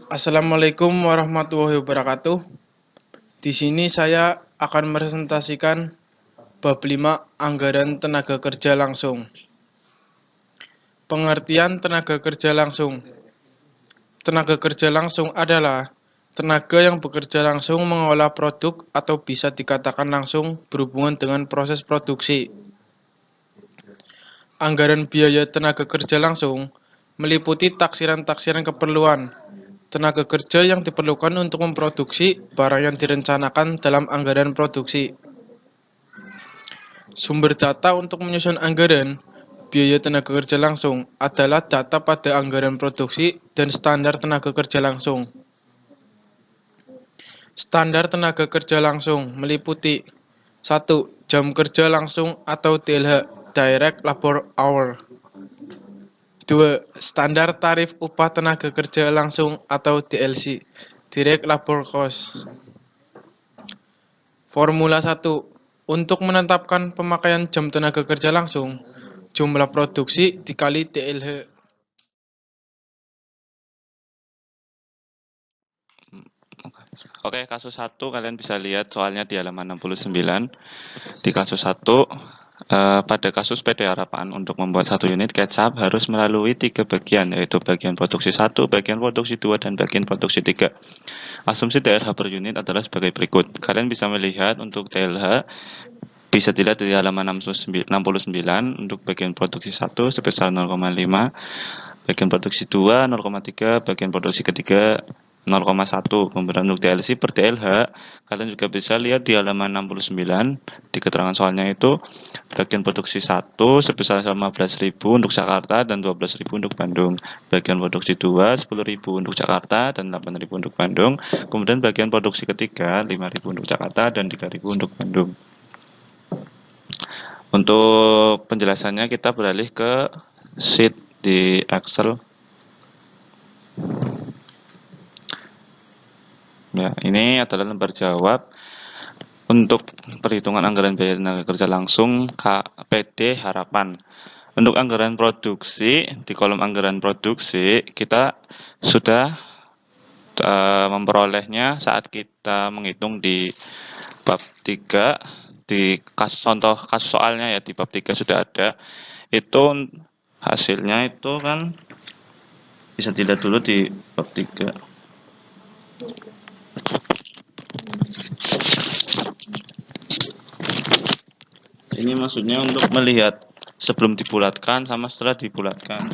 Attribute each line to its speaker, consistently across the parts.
Speaker 1: Assalamualaikum warahmatullahi wabarakatuh. Di sini saya akan mepresentasikan bab 5 anggaran tenaga kerja langsung. Pengertian tenaga kerja langsung. Tenaga kerja langsung adalah tenaga yang bekerja langsung mengolah produk atau bisa dikatakan langsung berhubungan dengan proses produksi. Anggaran biaya tenaga kerja langsung meliputi taksiran-taksiran keperluan tenaga kerja yang diperlukan untuk memproduksi barang yang direncanakan dalam anggaran produksi. Sumber data untuk menyusun anggaran biaya tenaga kerja langsung adalah data pada anggaran produksi dan standar tenaga kerja langsung. Standar tenaga kerja langsung meliputi 1. Jam kerja langsung atau DLH (Direct Labor Hour). 2. Standar tarif upah tenaga kerja langsung atau DLC (Direct Labor Cost). Formula 1. Untuk menetapkan pemakaian jam tenaga kerja langsung, jumlah produksi dikali DLH.
Speaker 2: Oke, kasus 1 kalian bisa lihat soalnya di halaman 69. Di kasus 1, pada kasus PT Harapan untuk membuat 1 unit kecap harus melalui 3 bagian, yaitu bagian produksi 1, bagian produksi 2, dan bagian produksi 3. Asumsi TLH per unit adalah sebagai berikut. Kalian bisa melihat untuk TLH bisa dilihat di halaman 69 untuk bagian produksi 1 sebesar 0,5, bagian produksi 2 0,3, bagian produksi ketiga 0,1. Kemudian untuk DLC per DLH, kalian juga bisa lihat di halaman 69 di keterangan soalnya itu bagian produksi 1 sebesar 15.000 untuk Jakarta dan 12.000 untuk Bandung. Bagian produksi 2 10.000 untuk Jakarta dan 8.000 untuk Bandung. Kemudian bagian produksi ketiga 5.000 untuk Jakarta dan 3.000 untuk Bandung. Untuk penjelasannya kita beralih ke sheet di Excel. Ya, ini adalah lembar jawab untuk perhitungan anggaran biaya tenaga kerja langsung KPD Harapan. Untuk anggaran produksi, di kolom anggaran produksi kita sudah memperolehnya saat kita menghitung di bab 3 di contoh kasus soalnya ya, di bab 3 sudah ada. Itu hasilnya itu kan bisa dilihat dulu di bab 3. Ini maksudnya untuk melihat sebelum dibulatkan sama setelah dibulatkan.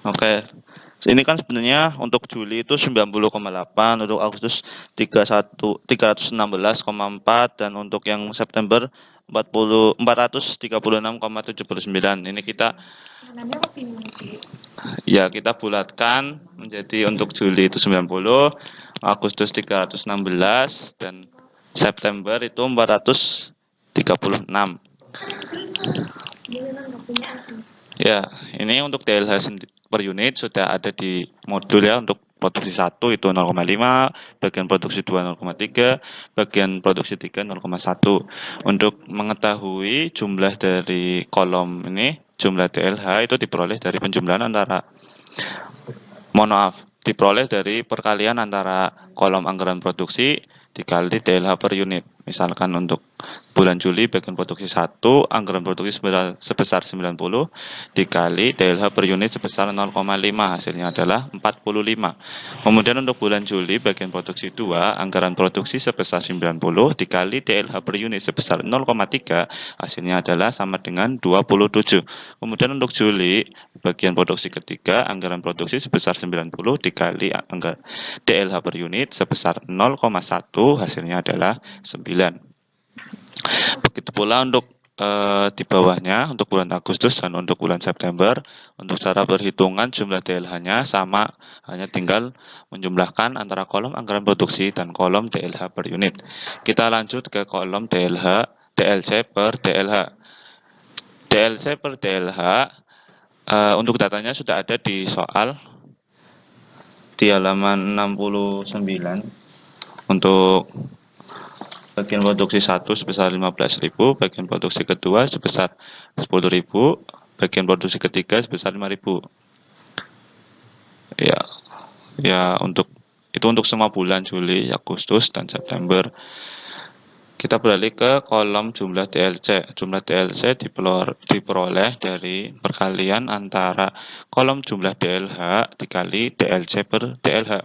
Speaker 2: Oke. Ini kan sebenarnya untuk Juli itu 90,8, untuk Agustus 316,4, dan untuk yang September 436,79. Ini kita kita bulatkan menjadi untuk Juli itu 90, Agustus 316, dan September itu 436. Ya, ini untuk DLH per unit sudah ada di modul ya. Untuk produksi 1 itu 0,5, bagian produksi 2 0,3, bagian produksi 3 0,1. Untuk mengetahui jumlah dari kolom ini, jumlah DLH itu diperoleh dari penjumlahan antara diperoleh dari perkalian antara kolom anggaran produksi dikali DLH per unit. Misalkan untuk bulan Juli bagian produksi 1, anggaran produksi sebesar 90 dikali DLH per unit sebesar 0,5, hasilnya adalah 45. Kemudian untuk bulan Juli bagian produksi 2, anggaran produksi sebesar 90 dikali DLH per unit sebesar 0,3, hasilnya adalah sama dengan 27. Kemudian untuk Juli bagian produksi ketiga, anggaran produksi sebesar 90 dikali DLH per unit sebesar 0,1, hasilnya adalah 9. Begitu pula untuk di bawahnya untuk bulan Agustus dan untuk bulan September. Untuk cara perhitungan jumlah DLH-nya sama, hanya tinggal menjumlahkan antara kolom anggaran produksi dan kolom DLH per unit. Kita lanjut ke kolom DLC per DLH. DLC per DLH untuk datanya sudah ada di soal di halaman 69. Untuk bagian produksi 1 sebesar 15.000, bagian produksi kedua sebesar 10.000, bagian produksi ketiga sebesar 5.000. Ya, untuk semua bulan Juli, Agustus, dan September. Kita beralih ke kolom jumlah DLC. Jumlah DLC diperoleh dari perkalian antara kolom jumlah DLH dikali DLC per DLH.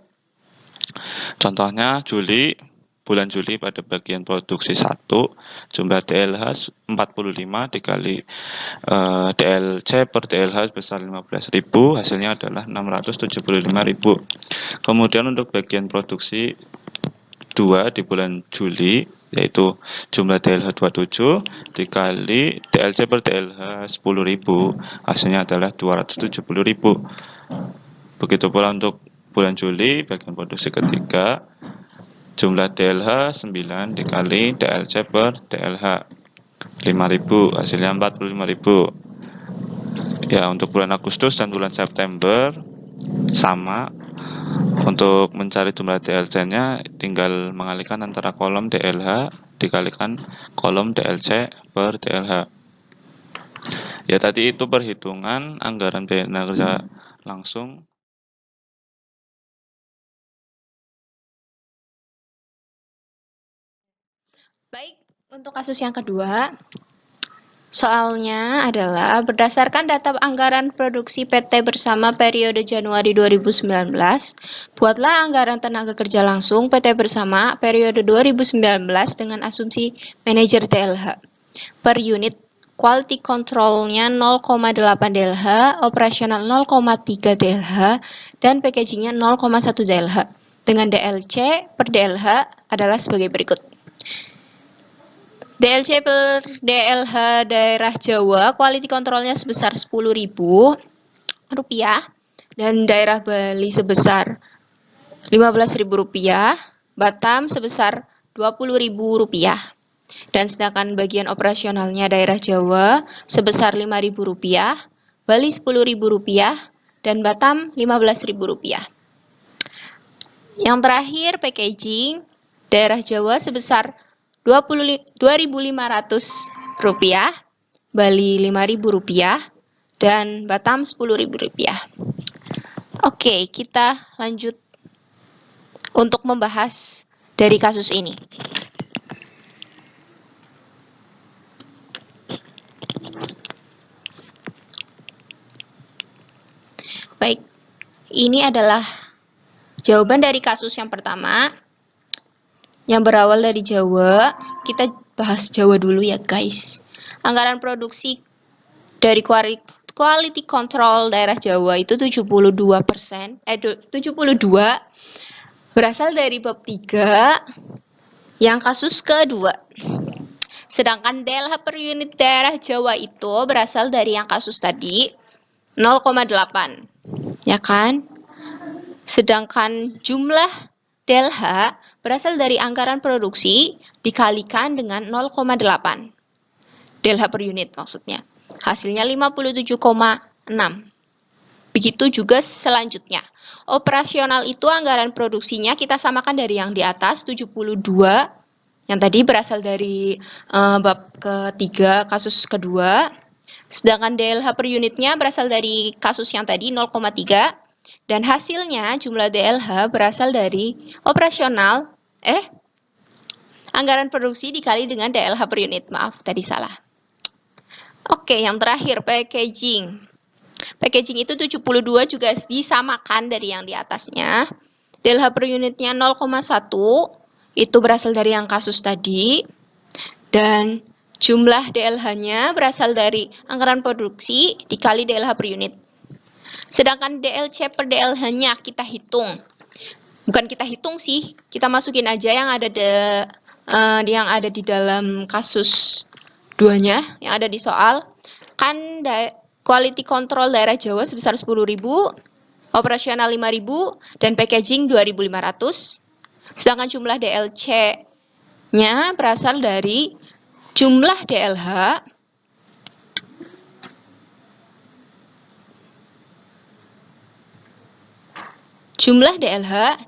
Speaker 2: Contohnya bulan Juli pada bagian produksi 1, jumlah DLH 45 dikali DLC per DLH sebesar 15.000, hasilnya adalah 675.000. Kemudian untuk bagian produksi 2 di bulan Juli, yaitu jumlah DLH 27 dikali DLC per DLH 10.000, hasilnya adalah 270.000. Begitu pula untuk bulan Juli bagian produksi ketiga, jumlah DLH 9 dikali DLC per DLH 5.000, hasilnya 45.000. Ya, untuk bulan Agustus dan bulan September sama. Untuk mencari jumlah DLC-nya tinggal mengalihkan antara kolom DLH dikalikan kolom DLC per DLH. Ya, tadi itu perhitungan anggaran biaya kerja langsung.
Speaker 3: Baik, untuk kasus yang kedua, soalnya adalah berdasarkan data anggaran produksi PT bersama periode Januari 2019, buatlah anggaran tenaga kerja langsung PT bersama periode 2019 dengan asumsi manajer DLH. Per unit quality control-nya 0,8 DLH, operasional 0,3 DLH, dan packaging-nya 0,1 DLH. Dengan DLC per DLH adalah sebagai berikut. DLC per DLH daerah Jawa, quality controlnya sebesar Rp10.000 dan daerah Bali sebesar Rp15.000, Batam sebesar Rp20.000, dan sedangkan bagian operasionalnya daerah Jawa sebesar Rp5.000, Bali Rp10.000, dan Batam Rp15.000. Yang terakhir packaging, daerah Jawa sebesar Rp2.500, Bali Rp5.000, dan Batam Rp10.000. Oke, kita lanjut untuk membahas dari kasus ini. Baik, ini adalah jawaban dari kasus yang pertama. Yang berawal dari Jawa, kita bahas Jawa dulu ya guys. Anggaran produksi dari quality control daerah Jawa itu 72%, 72 berasal dari bab 3 yang kasus kedua. Sedangkan DLH per unit daerah Jawa itu berasal dari yang kasus tadi 0,8. Ya kan? Sedangkan jumlah DLH berasal dari anggaran produksi dikalikan dengan 0,8. DLH per unit maksudnya. Hasilnya 57,6. Begitu juga selanjutnya. Operasional itu anggaran produksinya kita samakan dari yang di atas 72 yang tadi berasal dari bab ketiga kasus kedua. Sedangkan DLH per unitnya berasal dari kasus yang tadi 0,3. Dan hasilnya jumlah DLH berasal dari anggaran produksi dikali dengan DLH per unit. Maaf, tadi salah. Oke, yang terakhir packaging. Packaging itu 72 juga disamakan dari yang di atasnya. DLH per unitnya 0,1, itu berasal dari yang kasus tadi. Dan jumlah DLH-nya berasal dari anggaran produksi dikali DLH per unit. Sedangkan DLC per DLH-nya kita hitung. Bukan kita hitung sih, kita masukin aja yang ada di dalam kasus 2-nya, yang ada di soal. Kan quality control daerah Jawa sebesar 10.000, operasional 5.000, dan packaging 2.500. Sedangkan jumlah DLC-nya berasal dari jumlah DLH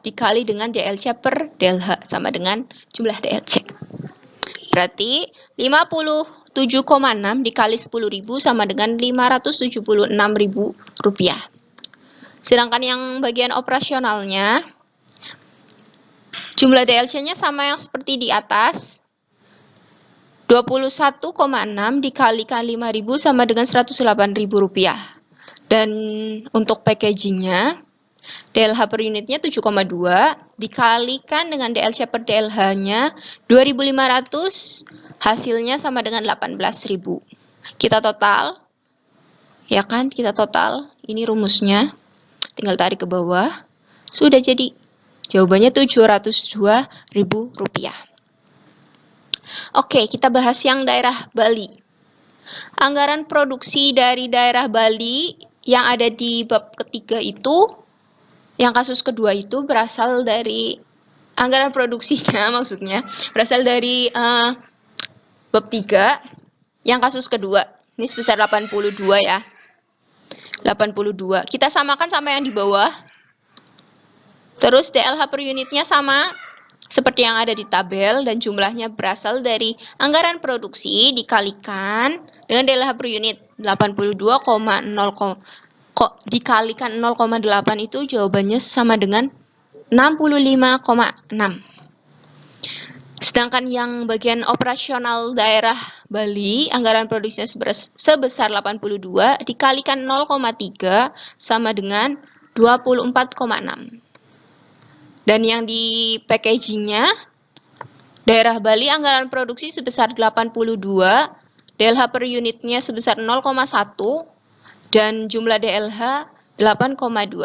Speaker 3: dikali dengan DLC per DLH sama dengan jumlah DLC. Berarti 57,6 dikali 10.000 sama dengan 576.000 rupiah. Sedangkan yang bagian operasionalnya, jumlah DLC-nya sama yang seperti di atas. 21,6 dikalikan 5.000 sama dengan 108.000 rupiah. Dan untuk packagingnya, DLH per unitnya 7,2 dikalikan dengan DLC per DLH-nya 2.500, hasilnya sama dengan 18.000. Kita total, ya kan? Kita total, ini rumusnya. Tinggal tarik ke bawah. Sudah jadi. Jawabannya 702.000 rupiah. Oke, kita bahas yang daerah Bali. Anggaran produksi dari daerah Bali yang ada di bab ketiga itu, yang kasus kedua itu berasal dari anggaran produksinya maksudnya, berasal dari bab 3 yang kasus kedua. Ini sebesar 82 ya. 82. Kita samakan sama yang di bawah. Terus DLH per unitnya sama seperti yang ada di tabel dan jumlahnya berasal dari anggaran produksi dikalikan dengan DLH per unit 82,0 dikalikan 0,8 itu jawabannya sama dengan 65,6. Sedangkan yang bagian operasional daerah Bali, anggaran produksinya sebesar 82 dikalikan 0,3 sama dengan 24,6. Dan yang di packagingnya, daerah Bali anggaran produksi sebesar 82, DLH per unitnya sebesar 0,1, dan jumlah DLH 8,2.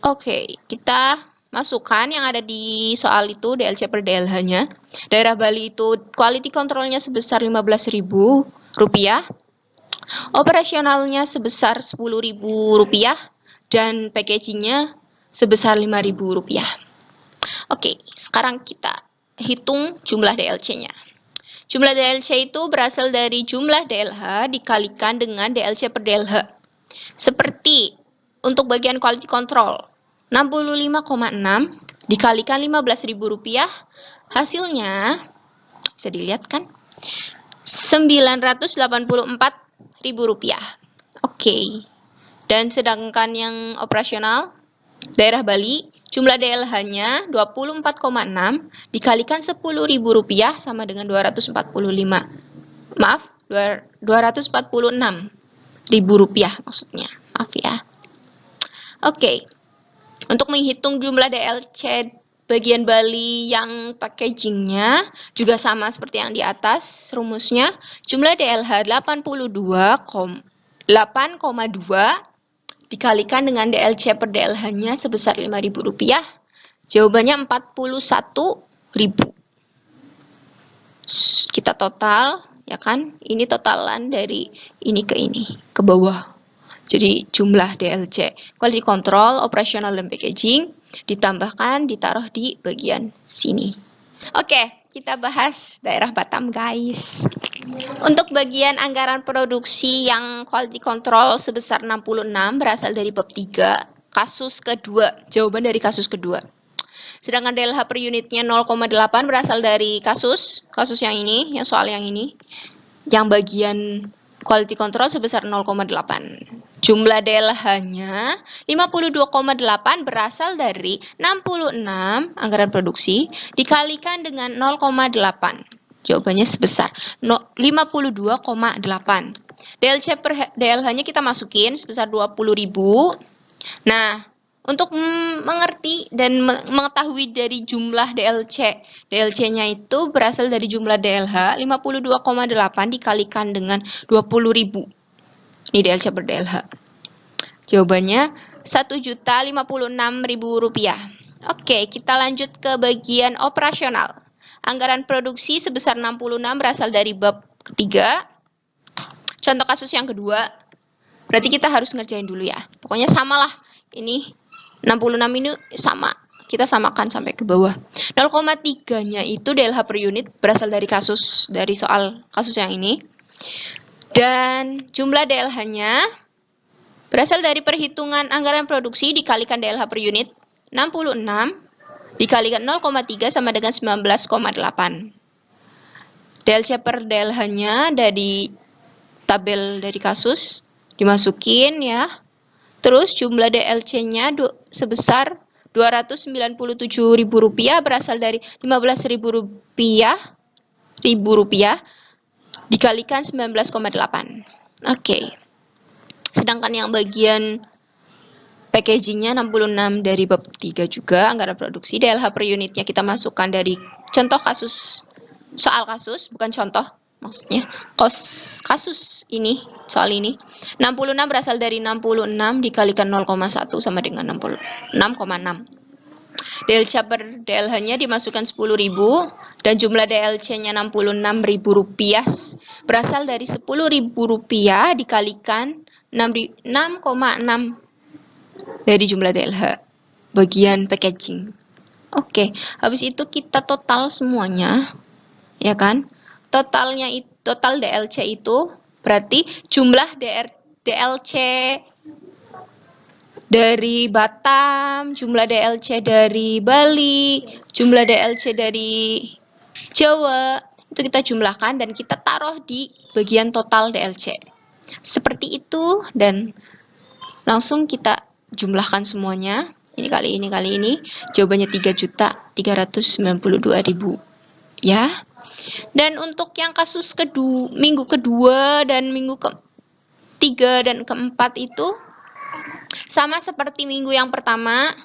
Speaker 3: Oke, kita masukkan yang ada di soal itu, DLC per DLH-nya. Daerah Bali itu quality control-nya sebesar 15.000 rupiah, operasionalnya sebesar 10.000 rupiah, dan packagingnya sebesar 5.000 rupiah. Oke, sekarang kita hitung jumlah DLC-nya. Jumlah DLC itu berasal dari jumlah DLH dikalikan dengan DLC per DLH. Seperti untuk bagian quality control, 65,6 dikalikan 15.000 rupiah, hasilnya bisa dilihat kan? 984.000 rupiah. Oke. Dan sedangkan yang operasional daerah Bali, jumlah DLH-nya 24,6 dikalikan 10.000 rupiah sama dengan 246.000 rupiah maksudnya. Maaf ya. Oke. Untuk menghitung jumlah DLC bagian Bali yang packagingnya juga sama seperti yang di atas rumusnya. Jumlah DLH 8,2 dikalikan dengan DLC per DLH-nya sebesar 5.000 rupiah, jawabannya 41.000. Kita total, ya kan? Ini totalan dari ini ke bawah. Jadi jumlah DLC, quality control, operasional, dan packaging ditambahkan, ditaruh di bagian sini. Oke, kita bahas daerah Batam, guys. Untuk bagian anggaran produksi yang quality control sebesar 66 berasal dari bab 3, kasus kedua, jawaban dari kasus kedua. Sedangkan DLH per unitnya 0,8 berasal dari kasus yang ini, yang soal yang ini. Yang bagian quality control sebesar 0,8. Jumlah DLH-nya 52,8 berasal dari 66 anggaran produksi dikalikan dengan 0,8. Jawabannya sebesar 52,8. DLC per DLH-nya kita masukin sebesar 20.000. Nah, untuk mengerti dan mengetahui dari jumlah DLC-nya itu berasal dari jumlah DLH 52,8 dikalikan dengan 20.000. Ini DLC per DLH. Jawabannya 1.056.000 rupiah. Oke, kita lanjut ke bagian operasional. Anggaran produksi sebesar 66 berasal dari bab ketiga. Contoh kasus yang kedua. Berarti kita harus ngerjain dulu ya. Pokoknya samalah. Ini 66 ini sama. Kita samakan sampai ke bawah. 0,3-nya itu DLH per unit berasal dari soal kasus yang ini. Dan jumlah DLH-nya berasal dari perhitungan anggaran produksi dikalikan DLH per unit 66 dikalikan 0,3 sama dengan 19,8. DLC per DLH-nya dari tabel dari kasus dimasukin ya. Terus jumlah DLC-nya sebesar Rp297.000 berasal dari Rp15.000 dikalikan 19,8. Oke. Sedangkan yang bagian packaging-nya 66 dari bab 3 juga anggaran produksi. DLH per unitnya kita masukkan dari contoh kasus, soal kasus, bukan contoh maksudnya. Kasus ini, soal ini. 66 berasal dari 66 dikalikan 0,1 sama dengan 6,6. DLC per DLH-nya dimasukkan 10.000 dan jumlah DLC-nya Rp66.000 berasal dari Rp10.000 dikalikan 6,6 dari jumlah DLH bagian packaging. Oke, habis itu kita total semuanya, ya kan? Total DLC itu berarti jumlah DLC dari Batam, jumlah DLC dari Bali, jumlah DLC dari Jawa, itu kita jumlahkan dan kita taruh di bagian total DLC. Seperti itu dan langsung kita jumlahkan semuanya. Ini kali ini. Jawabannya 3.392.000 ya. Dan untuk yang kasus minggu kedua dan minggu ketiga dan keempat itu sama seperti minggu yang pertama.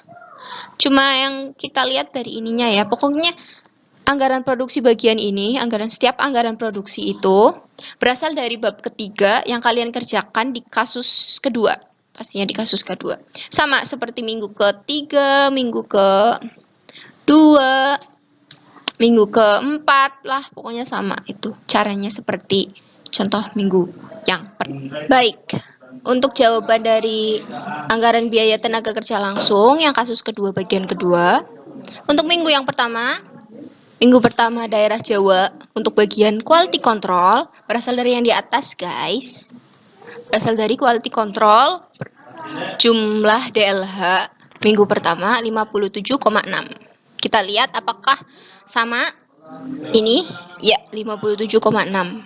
Speaker 3: Cuma yang kita lihat dari ininya ya. Pokoknya anggaran produksi bagian ini, setiap anggaran produksi itu berasal dari bab ketiga yang kalian kerjakan di kasus kedua. Pastinya di kasus kedua. Sama seperti minggu ketiga, minggu kedua, minggu keempat lah. Pokoknya sama itu. Caranya seperti contoh minggu yang pertama. Baik. Untuk jawaban dari anggaran biaya tenaga kerja langsung yang kasus kedua bagian kedua. Untuk minggu yang pertama, daerah Jawa untuk bagian quality control berasal dari yang di atas guys. Berasal dari quality control jumlah DLH minggu pertama 57,6. Kita lihat apakah sama ini? Ya, 57,6.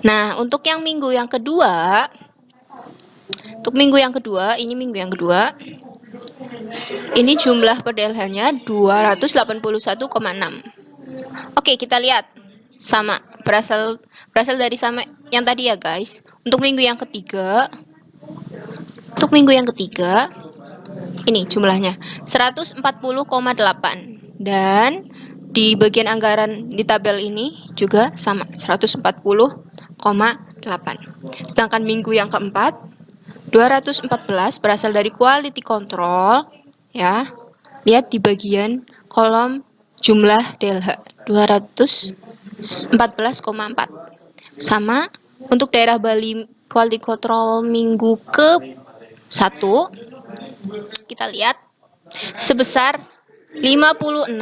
Speaker 3: Nah, untuk yang minggu yang kedua, ini jumlah per DLH-nya 281,6. Oke, kita lihat. Sama, berasal dari sama yang tadi ya, guys. Untuk minggu yang ketiga, ini jumlahnya 140,8. Dan di bagian anggaran di tabel ini juga sama, 140,8. Sedangkan minggu yang keempat, 214 berasal dari quality control, ya. Lihat di bagian kolom jumlah DLH 214,4. Sama untuk daerah Bali quality control minggu ke-1 kita lihat sebesar 55,6.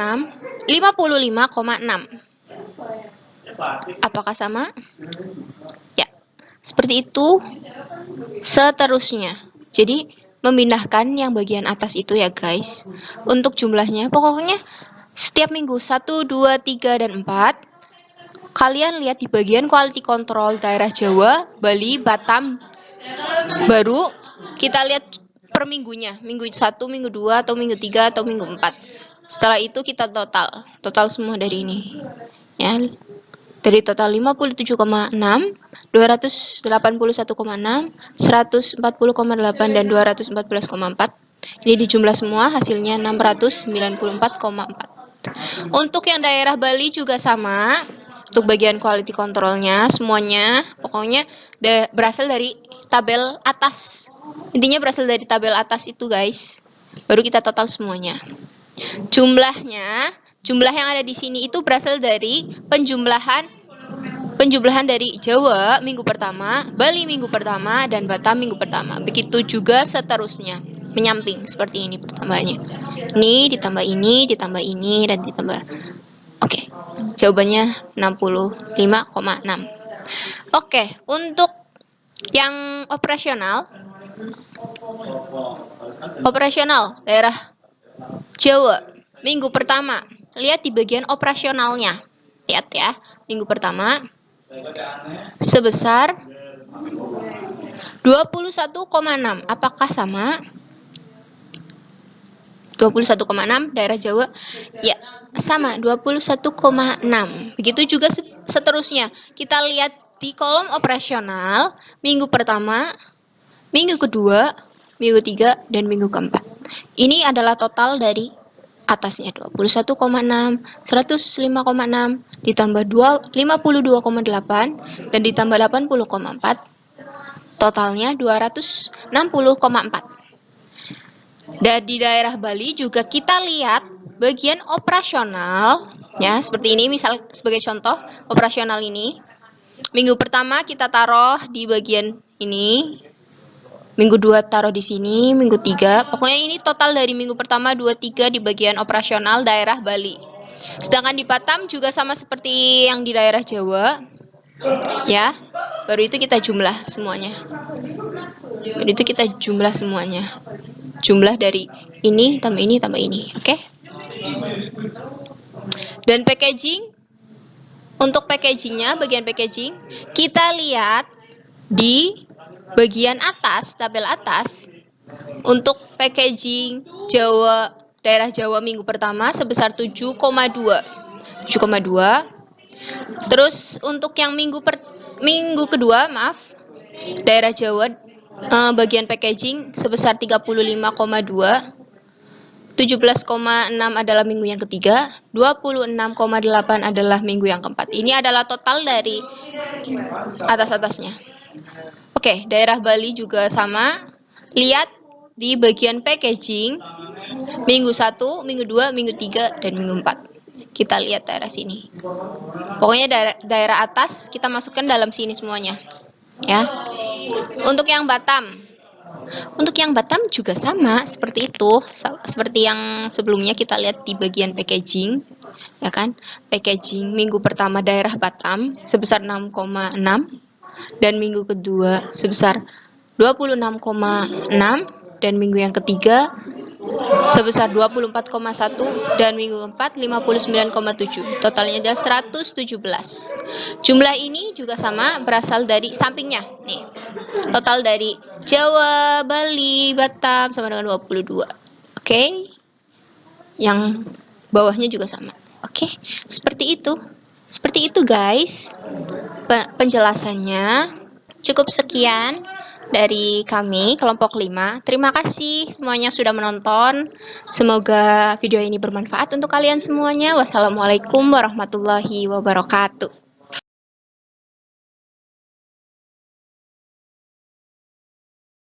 Speaker 3: Apakah sama? Ya. Seperti itu seterusnya. Jadi memindahkan yang bagian atas itu ya guys. Untuk jumlahnya pokoknya setiap minggu 1, 2, 3, dan 4 kalian lihat di bagian quality control daerah Jawa, Bali, Batam. Baru kita lihat per minggunya. Minggu 1, minggu 2, atau minggu 3, atau minggu 4. Setelah itu kita total semua dari ini. Ya. Dari total 57,6, 281,6, 140,8, dan 214,4. Ini dijumlah semua hasilnya 694,4. Untuk yang daerah Bali juga sama. Untuk bagian quality controlnya semuanya pokoknya berasal dari tabel atas. Intinya berasal dari tabel atas itu guys. Baru kita total semuanya. Jumlah yang ada di sini itu berasal dari penjumlahan dari Jawa minggu pertama, Bali minggu pertama, dan Batam minggu pertama. Begitu juga seterusnya. Menyamping seperti ini pertambahannya. Ini ditambah ini, dan ditambah. Oke. Jawabannya 65,6. Oke, untuk yang operasional daerah Jawa minggu pertama. Lihat di bagian operasionalnya. Lihat ya, minggu pertama sebesar 21,6. Apakah sama? 21,6 daerah Jawa? Ya, sama 21,6. Begitu juga seterusnya. Kita lihat di kolom operasional minggu pertama, minggu kedua, minggu ketiga, dan minggu keempat. Ini adalah total dari atasnya 21,6, 105,6, ditambah 52,8, dan ditambah 80,4. Totalnya 260,4. Dan di daerah Bali juga kita lihat bagian operasional, ya seperti ini, misal sebagai contoh operasional ini. Minggu pertama kita taruh di bagian ini, minggu 2 taruh di sini, minggu 3. Pokoknya ini total dari minggu pertama, 2, 3 di bagian operasional daerah Bali. Sedangkan di Batam juga sama seperti yang di daerah Jawa. Ya, baru itu kita jumlah semuanya. Baru itu kita jumlah semuanya. Jumlah dari ini tambah ini tambah ini, oke? Dan packaging, untuk packagingnya, bagian packaging, kita lihat di bagian atas, tabel atas, untuk packaging Jawa, daerah Jawa minggu pertama sebesar 7,2. Terus untuk yang minggu kedua, daerah Jawa bagian packaging sebesar 35,2. 17,6 adalah minggu yang ketiga, 26,8 adalah minggu yang keempat. Ini adalah total dari atas-atasnya. Oke, daerah Bali juga sama. Lihat di bagian packaging minggu 1, minggu 2, minggu 3, dan minggu 4. Kita lihat daerah sini. Pokoknya daerah atas kita masukkan dalam sini semuanya. Ya. Untuk yang Batam juga sama seperti itu, seperti yang sebelumnya kita lihat di bagian packaging, ya kan? Packaging minggu pertama daerah Batam sebesar 6,6, dan minggu kedua sebesar 26,6, dan minggu yang ketiga sebesar 24,1, dan minggu keempat 59,7. Totalnya adalah 117. Jumlah ini juga sama, berasal dari sampingnya. Nih, total dari Jawa, Bali, Batam sama dengan 22. Oke. Yang bawahnya juga sama. Oke, seperti itu. Seperti itu, guys. Penjelasannya. Cukup sekian dari kami, kelompok 5. Terima kasih semuanya sudah menonton. Semoga video ini bermanfaat untuk kalian semuanya. Wassalamualaikum warahmatullahi wabarakatuh.